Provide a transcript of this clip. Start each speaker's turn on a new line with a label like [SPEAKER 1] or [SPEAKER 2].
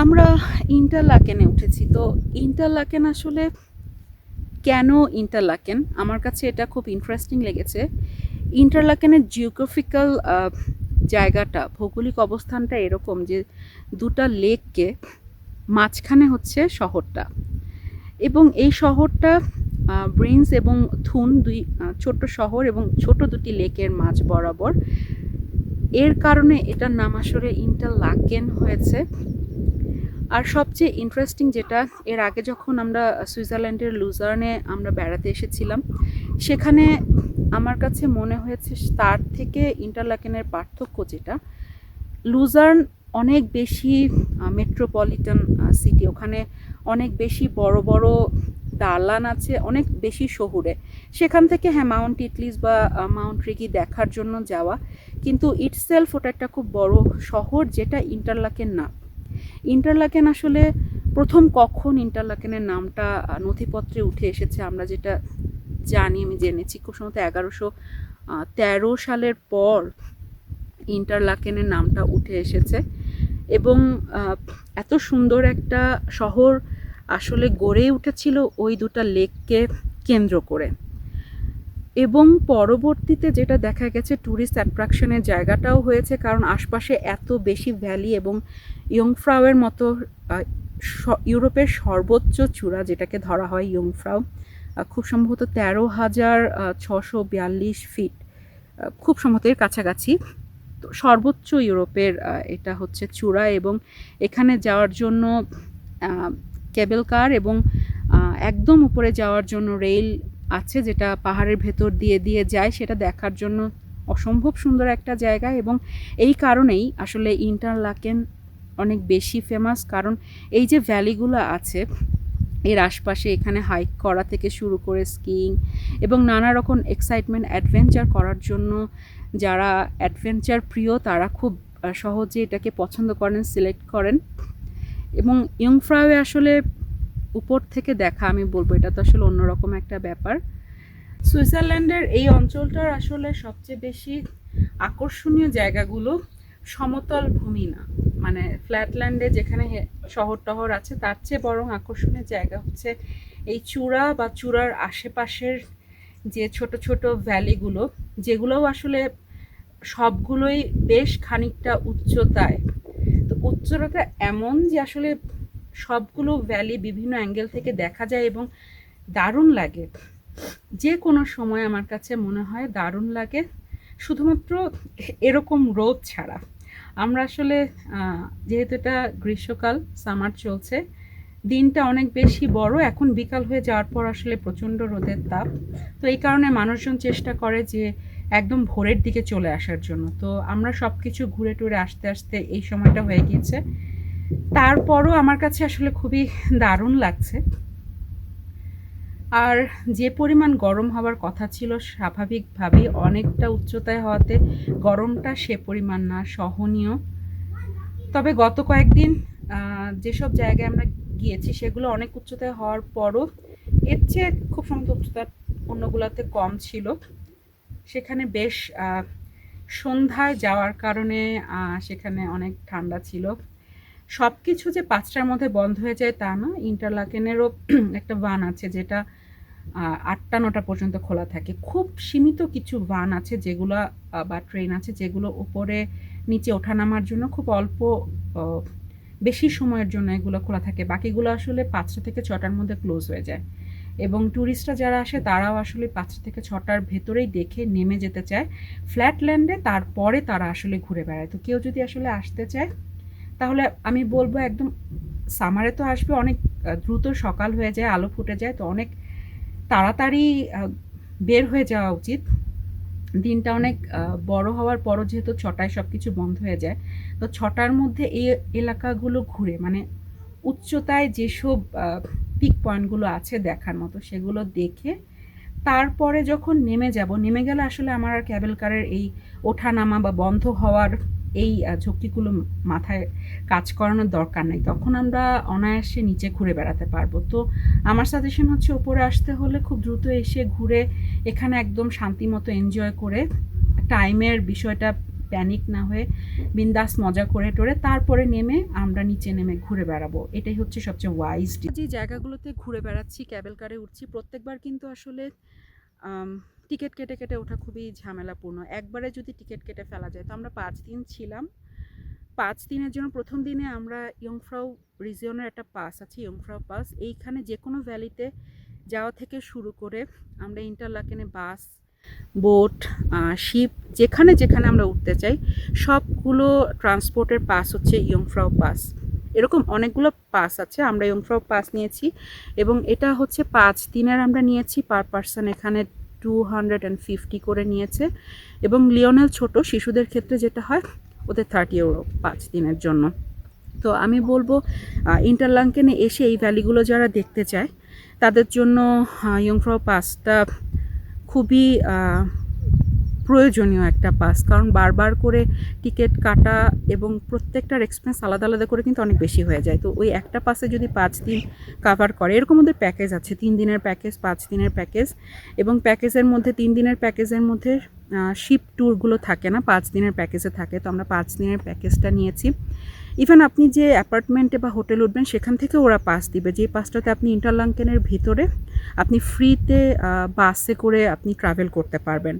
[SPEAKER 1] আমরা ইন্টারলাকেনে উঠেছি। তো ইন্টারলাকেন আসলে কেন ইন্টারলাকেন? আমার কাছে এটা খুব ইন্টারেস্টিং লেগেছে। ইন্টারলাকেনের জিওগ্রাফিক্যাল জায়গাটা, ভৌগোলিক অবস্থানটা এরকম যে দুটা লেককে মাঝখানে হচ্ছে শহরটা, এবং এই শহরটা ব্রেইনস এবং থুন দুই ছোট্ট শহর এবং ছোট দুটি লেকের মাঝ বরাবর। এর কারণে এটার নাম আসলে ইন্টারলাকেন হয়েছে। আর সবচেয়ে ইন্টারেস্টিং যেটা, এর আগে যখন আমরা সুইজারল্যান্ডের লুজার্নে আমরা বেড়াতে এসেছিলাম, সেখানে আমার কাছে মনে হয়েছে তার থেকে ইন্টারলাকেনের পার্থক্য যেটা, লুজার্ন অনেক বেশি মেট্রোপলিটন সিটি, ওখানে অনেক বেশি বড় বড় দালান আছে, অনেক বেশি শহুরে। সেখান থেকে হ্যাঁ মাউন্ট ইটলিস বা মাউন্ট রিগি দেখার জন্য যাওয়া, কিন্তু ইটসেলফ ওটা একটা খুব বড় শহর, যেটা ইন্টারলাকেন না। ইন্টারলাকেন আসলে প্রথম কখন ইন্টারলাকেনের নামটা নথিপত্রে উঠে এসেছে আমরা যেটা জানি, আমি জেনেছি খুব সম্ভবত 1113 সালের পর ইন্টারলাকেনের নামটা উঠে এসেছে। এবং এত সুন্দর একটা শহর আসলে গড়ে উঠেছিল ওই দুটা লেককে কেন্দ্র করে। এবং পরবর্তীতে যেটা দেখা গেছে, ট্যুরিস্ট অ্যাট্রাকশনের জায়গাটাও হয়েছে, কারণ আশপাশে এত বেশি ভ্যালি এবং ইয়ংফ্রাউয়ের মতো ইউরোপের সর্বোচ্চ চূড়া যেটাকে ধরা হয় ইয়ংফ্রাউ, খুব সম্ভবত 13,642 ফিট, খুব সম্ভবত এর কাছাকাছি। তো সর্বোচ্চ ইউরোপের এটা হচ্ছে চূড়া, এবং এখানে যাওয়ার জন্য কেবল কার এবং একদম উপরে যাওয়ার জন্য রেল আছে, যেটা পাহাড়ের ভেতর দিয়ে দিয়ে যায়। সেটা দেখার জন্য অসম্ভব সুন্দর একটা জায়গা, এবং এই কারণেই আসলে ইন্টারলাকেন অনেক বেশি ফেমাস, কারণ এই যে ভ্যালিগুলো আছে এর আশপাশে, এখানে হাইক করা থেকে শুরু করে স্কিইং এবং নানা রকম এক্সাইটমেন্ট অ্যাডভেঞ্চার করার জন্য যারা অ্যাডভেঞ্চার প্রিয় তারা খুব সহজে এটাকে পছন্দ করেন, সিলেক্ট করেন। এবং ইয়ংফ্রাউয়ে আসলে উপর থেকে দেখা, আমি বলবো এটা তো আসলে অন্যরকম একটা ব্যাপার। সুইজারল্যান্ডের এই অঞ্চলটার আসলে সবচেয়ে বেশি আকর্ষণীয় জায়গাগুলো সমতল ভূমি না, মানে ফ্ল্যাটল্যান্ডে যেখানে শহর টহর আছে, তার চেয়ে বরং আকর্ষণীয় জায়গা হচ্ছে এই চূড়া বা চূড়ার আশেপাশের যে ছোট ছোট ভ্যালিগুলো, যেগুলোও আসলে সবগুলোই বেশ খানিকটা উচ্চতায়। তো উচ্চতা এমন যে আসলে সবগুলো ভ্যালি বিভিন্ন অ্যাঙ্গেল থেকে দেখা যায় এবং দারুণ লাগে। যে কোনো সময় আমার কাছে মনে হয় দারুণ লাগে, শুধুমাত্র এরকম রোদ ছাড়া। আমরা আসলে যেহেতু এটা গ্রীষ্মকাল, সামার চলছে, দিনটা অনেক বেশি বড়, এখন বিকাল হয়ে যাওয়ার পর আসলে প্রচণ্ড রোদের তাপ। তো এই কারণে মানুষজন চেষ্টা করে যে একদম ভোরের দিকে চলে আসার জন্য। তো আমরা সব কিছু ঘুরে টুরে আসতে আসতে এই সময়টা হয়ে গিয়েছে। তারপরও আমার কাছে আসলে খুবই দারুণ লাগছে। আর যে পরিমাণ গরম হওয়ার কথা ছিল, স্বাভাবিকভাবেই অনেকটা উচ্চতায় হওয়াতে গরমটা সে পরিমাণ না, সহনীয়। তবে গত কয়েকদিন যেসব জায়গায় আমরা গিয়েছি সেগুলো অনেক উচ্চতায় হওয়ার পরও এর চেয়ে খুব সম্ভবত উচ্চতা অন্যগুলোতে কম ছিল। সেখানে বেশ সন্ধ্যায় যাওয়ার কারণে সেখানে অনেক ঠান্ডা ছিল। সব কিছু যে 5টার মধ্যে বন্ধ হয়ে যায় তা না, ইন্টারলাকেনেরও একটা ভান আছে যেটা 8টা-9টা পর্যন্ত খোলা থাকে। খুব সীমিত কিছু ভান আছে যেগুলো বা ট্রেন আছে যেগুলো উপরে নিচে ওঠানামার জন্য খুব অল্প বেশি সময়ের জন্য এগুলো খোলা থাকে, বাকিগুলো আসলে 5টা থেকে 6টার মধ্যে ক্লোজ হয়ে যায়। এবং ট্যুরিস্টরা যারা আসে তারাও আসলে 5টা থেকে 6টার ভেতরেই দেখে নেমে যেতে চায় ফ্ল্যাটল্যান্ডে, তারপরে তারা আসলে ঘুরে বেড়ায়। তো কেউ যদি আসলে আসতে চায় তাহলে আমি বলবো একদম সামারে তো আসবে, অনেক দ্রুত সকাল হয়ে যায়, আলো ফুটে যায়, তো অনেক তাড়াতাড়ি বের হয়ে যাওয়া উচিত। দিনটা অনেক বড় হওয়ার পরও যেহেতু 6টায় সব কিছু বন্ধ হয়ে যায়, তো 6টার মধ্যে এই এলাকাগুলো ঘুরে, মানে উচ্চতায় যেসব পিক পয়েন্টগুলো আছে দেখার মতো সেগুলো দেখে তারপরে যখন নেমে গেলে আসলে আমার আর ক্যাবেল কারের এই ওঠানামা বা বন্ধ হওয়ার এই ঝক্কিগুলো মাথায় কাজ করানোর দরকার নেই, তখন আমরা অনায়াসে নিচে ঘুরে বেড়াতে পারবো। তো আমার সাজেশন হচ্ছে উপরে আসতে হলে খুব দ্রুত এসে ঘুরে এখানে একদম শান্তি মতো এনজয় করে টাইমের বিষয়টা প্যানিক না হয়ে বিন্দাস মজা করে টোরে তারপরে নেমে আমরা নিচে নেমে ঘুরে বেড়াবো। এটাই হচ্ছে সবচেয়ে ওয়াইজ। যে জায়গাগুলোতে ঘুরে বেড়াচ্ছি, ক্যাবেল কারে উঠছি, প্রত্যেকবার কিন্তু আসলে টিকিট কেটে কেটে ওঠা খুবই ঝামেলাপূর্ণ। একবারে যদি টিকিট কেটে ফেলা যায়, তো আমরা 5 দিন ছিলাম। 5 দিনের জন্য প্রথম দিনে আমরা ইয়ংফ্রাউ রিজিয়নের একটা পাস আছে, ইয়ংফ্রাউ পাস। এইখানে যে কোনো ভ্যালিতে যাওয়া থেকে শুরু করে আমরা ইন্টারলাকেনে বাস, বোট, শিপ, যেখানে যেখানে আমরা উঠতে চাই সবগুলো ট্রান্সপোর্টের পাস হচ্ছে ইয়ংফ্রাউ পাস। এরকম অনেকগুলো পাস আছে, আমরা ইয়ংফ্রাউ পাস নিয়েছি এবং এটা হচ্ছে 5 দিনের আমরা নিয়েছি। পার পারসন এখানে 250 করে নিয়েছে এবং লিওনেল ছোট শিশুদের ক্ষেত্রে যেটা হয় ওদের 30 ইউরো 5 দিনের জন্য। তো আমি বলবো ইন্টারলাকেনে এসে এই ভ্যালিগুলো যারা দেখতে চায় তাদের জন্য ইয়ংফ্রাউ পাসটা খুবই প্রয়োজনীয় একটা পাস, কারণ বারবার করে টিকিট কাটা এবং প্রত্যেকটার এক্সপেন্স আলাদা আলাদা করে কিন্তু অনেক বেশি হয়ে যায়। তো ওই একটা পাসে যদি 5 দিন কাভার করে, এরকম ওদের প্যাকেজ আছে, 3 দিনের প্যাকেজ, 5 দিনের প্যাকেজ, এবং প্যাকেজের মধ্যে 3 দিনের প্যাকেজের মধ্যে শিপ ট্যুরগুলো থাকে না, 5 দিনের প্যাকেজে থাকে। তো আমরা 5 দিনের প্যাকেজটা নিয়েছি। ইভেন আপনি যে অ্যাপার্টমেন্টে বা হোটেল উঠবেন সেখান থেকে ওরা পাস দিবে, যে পাসটাতে আপনি ইন্টারলাকেনের ভিতরে আপনি ফ্রিতে বাসে করে আপনি ট্রাভেল করতে পারবেন।